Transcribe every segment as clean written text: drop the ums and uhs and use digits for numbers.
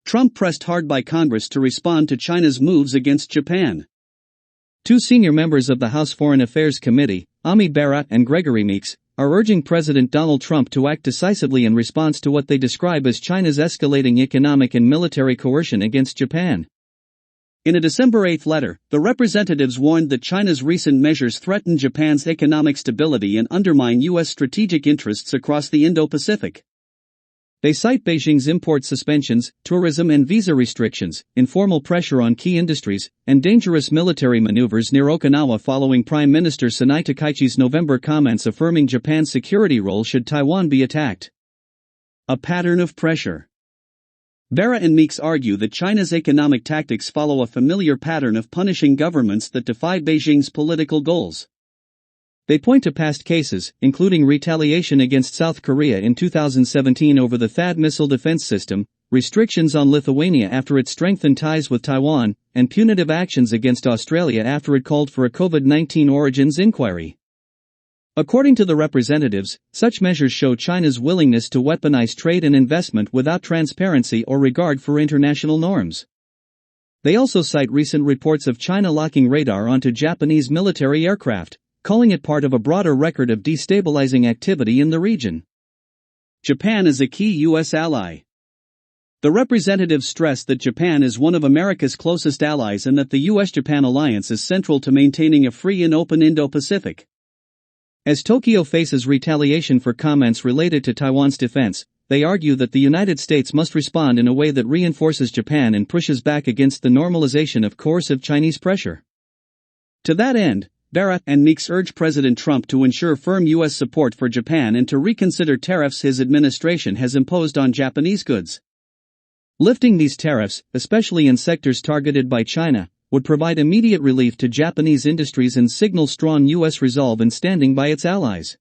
Trump pressed hard by Congress to respond to China's moves against Japan. Two senior members of the House Foreign Affairs Committee, Ami Bera and Gregory Meeks, are urging President Donald Trump to act decisively in response to what they describe as China's escalating economic and military coercion against Japan. In a December 8 letter, the representatives warned that China's recent measures threaten Japan's economic stability and undermine U.S. strategic interests across the Indo-Pacific. They cite Beijing's import suspensions, tourism and visa restrictions, informal pressure on key industries, and dangerous military maneuvers near Okinawa following Prime Minister Sanai Takaichi's November comments affirming Japan's security role should Taiwan be attacked. A pattern of pressure. Bera and Meeks argue that China's economic tactics follow a familiar pattern of punishing governments that defy Beijing's political goals. They point to past cases, including retaliation against South Korea in 2017 over the THAAD missile defense system, restrictions on Lithuania after it strengthened ties with Taiwan, and punitive actions against Australia after it called for a COVID-19 origins inquiry. According to the representatives, such measures show China's willingness to weaponize trade and investment without transparency or regard for international norms. They also cite recent reports of China locking radar onto Japanese military aircraft, calling it part of a broader record of destabilizing activity in the region. Japan is a key U.S. ally. The representatives stressed that Japan is one of America's closest allies and that the U.S.-Japan alliance is central to maintaining a free and open Indo-Pacific. As Tokyo faces retaliation for comments related to Taiwan's defense, they argue that the United States must respond in a way that reinforces Japan and pushes back against the normalization of coercive Chinese pressure. To that end, Bera and Meeks urge President Trump to ensure firm U.S. support for Japan and to reconsider tariffs his administration has imposed on Japanese goods. Lifting these tariffs, especially in sectors targeted by China, would provide immediate relief to Japanese industries and signal strong U.S. resolve in standing by its allies.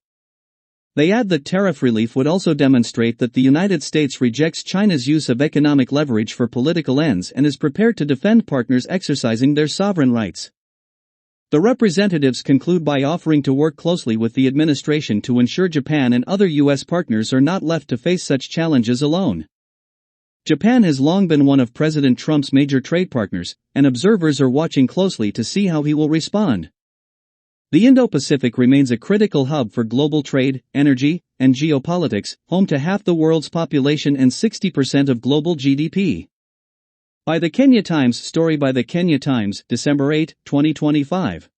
They add that tariff relief would also demonstrate that the United States rejects China's use of economic leverage for political ends and is prepared to defend partners exercising their sovereign rights. The representatives conclude by offering to work closely with the administration to ensure Japan and other U.S. partners are not left to face such challenges alone. Japan has long been one of President Trump's major trade partners, and observers are watching closely to see how he will respond. The Indo-Pacific remains a critical hub for global trade, energy, and geopolitics, home to half the world's population and 60% of global GDP. By the Kenya Times. Story by the Kenya Times, December 8, 2025.